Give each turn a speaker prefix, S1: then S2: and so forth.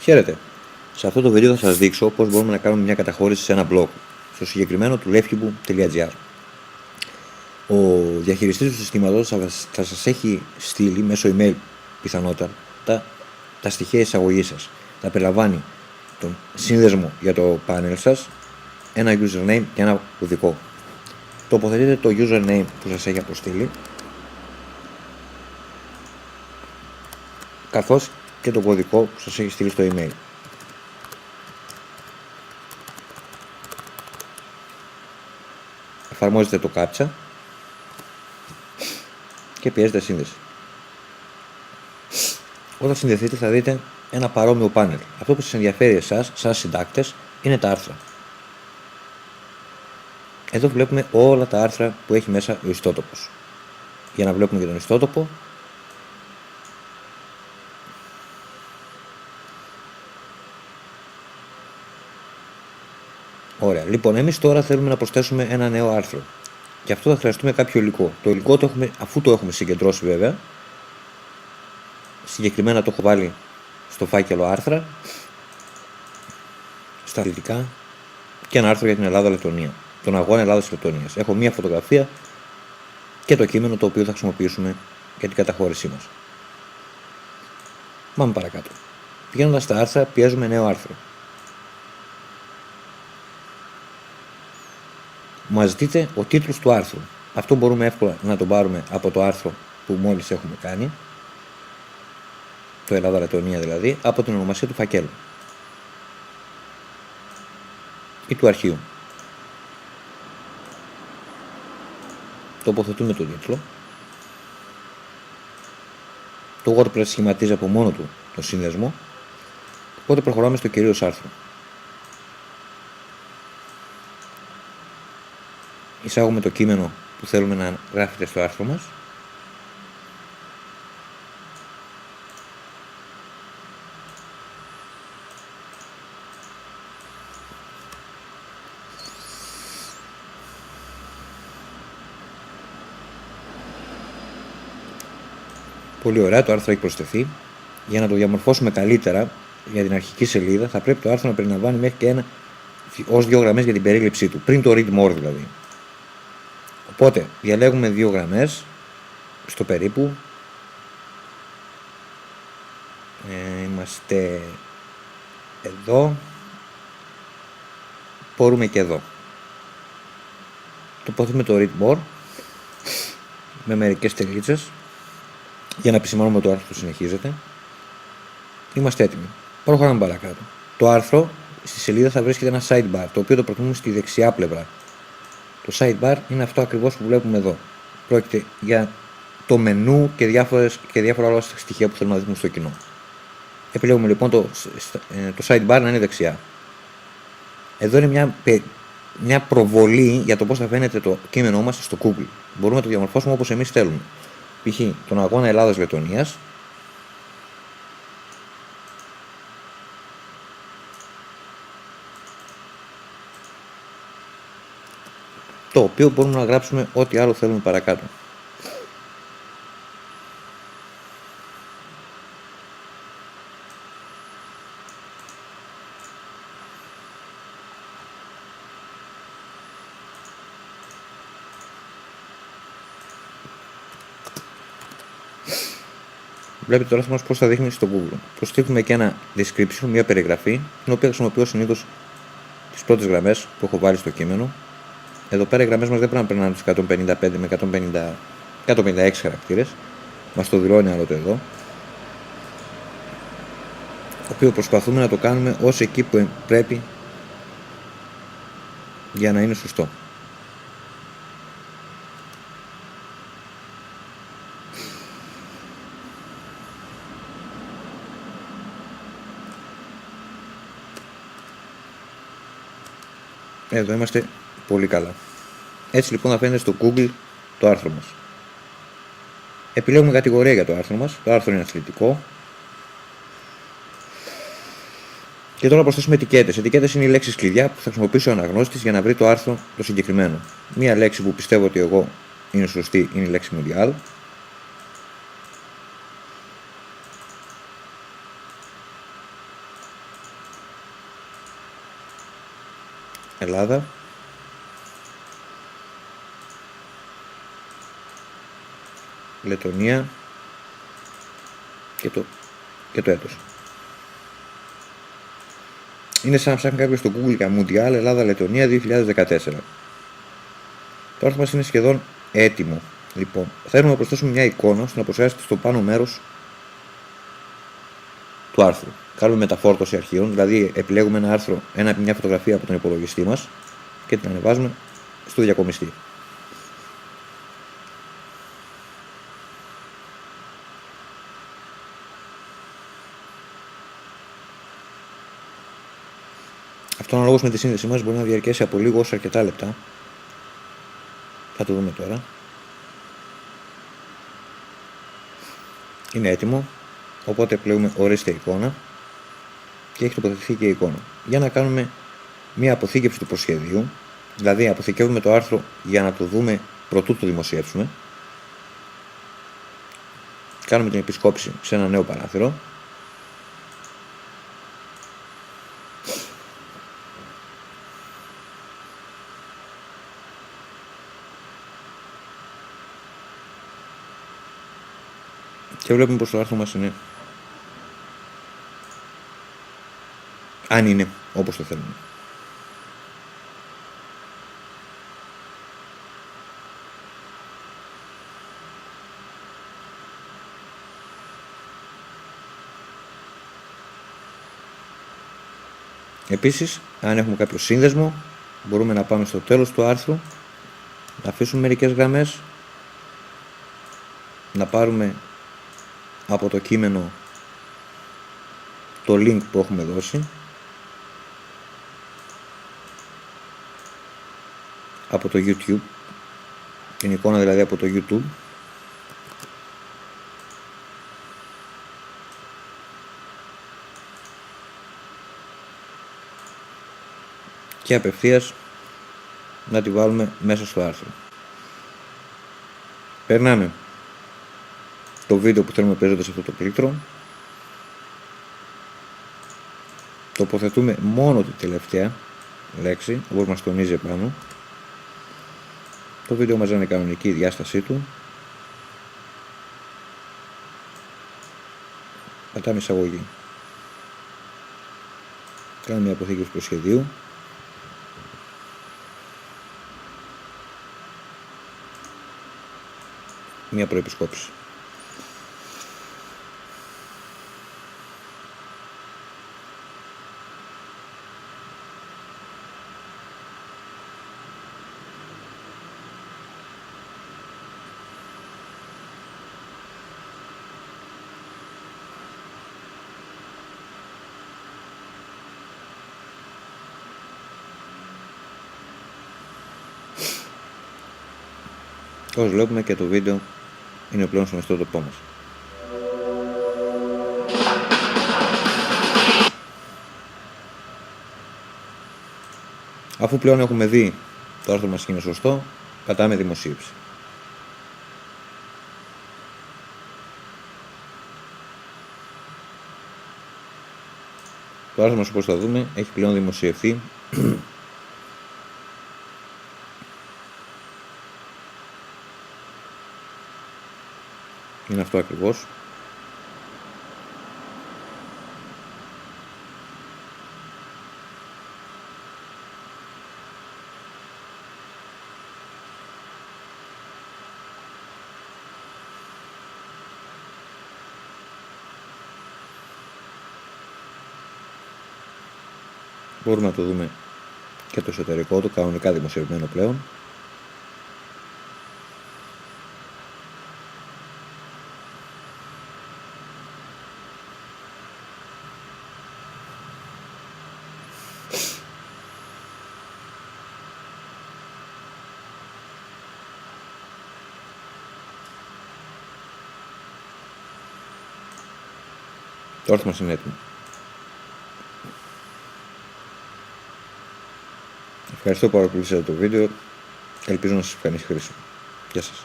S1: Χαίρετε. Σε αυτό το βίντεο θα σας δείξω πώς μπορούμε να κάνουμε μια καταχώρηση σε ένα blog, στο συγκεκριμένο του lefkibu.gr. Ο διαχειριστής του συστήματος θα σας έχει στείλει μέσω email πιθανότατα τα στοιχεία εισαγωγής σας. Θα περιλαμβάνει τον σύνδεσμο για το panel σας, ένα username και ένα κωδικό. Τοποθετείτε το username που σας έχει αποστείλει, καθώς και το κωδικό που σας έχει στείλει στο email. Εφαρμόζετε το CAPTCHA και πιέζετε σύνδεση. Όταν συνδεθείτε θα δείτε ένα παρόμοιο πάνελ. Αυτό που σας ενδιαφέρει εσάς, σαν συντάκτες, είναι τα άρθρα. Εδώ βλέπουμε όλα τα άρθρα που έχει μέσα ο ιστότοπος. Για να βλέπουμε και τον ιστότοπο, ωραία. Λοιπόν, εμείς τώρα θέλουμε να προσθέσουμε ένα νέο άρθρο. Γι' αυτό θα χρειαστούμε κάποιο υλικό. Το υλικό το έχουμε, αφού το έχουμε συγκεντρώσει βέβαια, συγκεκριμένα το έχω βάλει στο φάκελο άρθρα, στα αθλητικά και ένα άρθρο για την Ελλάδα-Λετωνία, τον αγώνα Ελλάδας-Λετωνίας. Έχω μία φωτογραφία και το κείμενο το οποίο θα χρησιμοποιήσουμε για την καταχώρησή μας. Πάμε παρακάτω. Πηγαίνοντας στα άρθρα, πιέζουμε νέο άρθρο. Μας ζητείτε ο τίτλος του άρθρου. Αυτό μπορούμε εύκολα να το πάρουμε από το άρθρο που μόλις έχουμε κάνει, το Ελλάδα-Λετωνία δηλαδή, από την ονομασία του φακέλου ή του αρχείου. Τοποθετούμε τον τίτλο. Το WordPress σχηματίζει από μόνο του το σύνδεσμο, οπότε προχωράμε στο κυρίως άρθρο. Εισάγουμε το κείμενο που θέλουμε να γράφεται στο άρθρο μας. Πολύ ωραία, το άρθρο έχει προσθεθεί. Για να το διαμορφώσουμε καλύτερα για την αρχική σελίδα, θα πρέπει το άρθρο να περιλαμβάνει μέχρι και ως 2 γραμμές για την περίληψή του, πριν το read more δηλαδή. Οπότε διαλέγουμε 2 γραμμές στο περίπου. Είμαστε εδώ. Μπορούμε και εδώ. Τοποθετούμε το read more με μερικές τελίτσες για να επισημάνουμε το άρθρο που συνεχίζεται. Είμαστε έτοιμοι. Προχωράμε παρακάτω. Το άρθρο στη σελίδα θα βρίσκεται ένα sidebar, το οποίο το προτιμούμε στη δεξιά πλευρά. Το sidebar είναι αυτό ακριβώς που βλέπουμε εδώ. Πρόκειται για το μενού και διάφορα άλλα στοιχεία που θέλουμε να δούμε στο κοινό. Επιλέγουμε λοιπόν το sidebar να είναι δεξιά. Εδώ είναι μια προβολή για το πώς θα φαίνεται το κείμενό μας στο Google. Μπορούμε να το διαμορφώσουμε όπως εμείς θέλουμε. Π.χ. τον αγώνα Ελλάδας-Λετωνίας. Το οποίο μπορούμε να γράψουμε ό,τι άλλο θέλουμε παρακάτω. Βλέπετε τώρα μας πώς θα δείχνει στο Google. Προστίθουμε και ένα description, μια περιγραφή, την οποία χρησιμοποιώ συνήθως τις πρώτες γραμμές που έχω βάλει στο κείμενο. Εδώ πέρα οι γραμμές μας δεν πρέπει να περνάνε τους 155 με 156 χαρακτήρες. Μας το δηλώνει άλλοτε εδώ. Το οποίο προσπαθούμε να το κάνουμε ως εκεί που πρέπει για να είναι σωστό. Εδώ είμαστε πολύ καλά. Έτσι λοιπόν θα φαίνεται στο Google το άρθρο μας. Επιλέγουμε κατηγορία για το άρθρο μας. Το άρθρο είναι αθλητικό. Και τώρα προσθέσουμε ετικέτες. Ετικέτες είναι οι λέξεις κλειδιά που θα χρησιμοποιήσει ο αναγνώστης για να βρει το άρθρο το συγκεκριμένο. Μία λέξη που πιστεύω ότι εγώ είναι σωστή είναι η λέξη Mundial. Ελλάδα, Λετωνία και το έτος. Είναι σαν να ψάχνει κάποιος στο Google για Mundial Ελλάδα-Λετωνία 2014. Το άρθρο μας είναι σχεδόν έτοιμο. Λοιπόν, θέλουμε να προσθέσουμε μια εικόνα ώστε να προσθέσετε στο πάνω μέρος του άρθρου. Κάνουμε μεταφόρτωση αρχείων, δηλαδή επιλέγουμε ένα άρθρο, μια φωτογραφία από τον υπολογιστή μας και την ανεβάζουμε στο διακομιστή. Αυτό αναλόγως με τη σύνδεση μας μπορεί να διαρκέσει από λίγο ως αρκετά λεπτά. Θα το δούμε τώρα. Είναι έτοιμο, οπότε επιλέγουμε ορίστε εικόνα και έχει τοποθετηθεί και η εικόνα. Για να κάνουμε μια αποθήκευση του προσχεδίου, δηλαδή αποθηκεύουμε το άρθρο για να το δούμε προτού το δημοσιεύσουμε. Κάνουμε την επισκόπηση σε ένα νέο παράθυρο. Και βλέπουμε πως το άρθρο μας είναι, αν είναι όπως το θέλουμε. Επίσης, αν έχουμε κάποιο σύνδεσμο, μπορούμε να πάμε στο τέλος του άρθρου, να αφήσουμε μερικές γραμμές, να πάρουμε από το κείμενο το link που έχουμε δώσει, από το YouTube, την εικόνα δηλαδή από το YouTube, και απευθείας να τη βάλουμε μέσα στο άρθρο. Περνάμε το βίντεο που θέλουμε να παίζεται σε αυτό το πλήκτρο, τοποθετούμε μόνο τη τελευταία λέξη όπως μας τονίζει επάνω. Το βίντεο μας είναι κανονική η διάστασή του. Πατάμε εισαγωγή. Κάνουμε μια αποθήκευση του σχεδίου. Μια προεπισκόπηση. Όπως βλέπουμε και το βίντεο είναι πλέον στο ιστότοπό μας. Αφού πλέον έχουμε δει το άρθρο μας είναι σωστό, πατάμε δημοσίευση. Το άρθρο μας, όπως θα δούμε, έχει πλέον δημοσιευθεί. Είναι αυτό ακριβώς. Μπορούμε να το δούμε και το εσωτερικό του, κανονικά δημοσιευμένο πλέον. Το άρθρο μας είναι έτοιμο. Ευχαριστώ που παρακολουθήσατε το βίντεο. Ελπίζω να σας φανεί χρήσιμο. Γεια σας.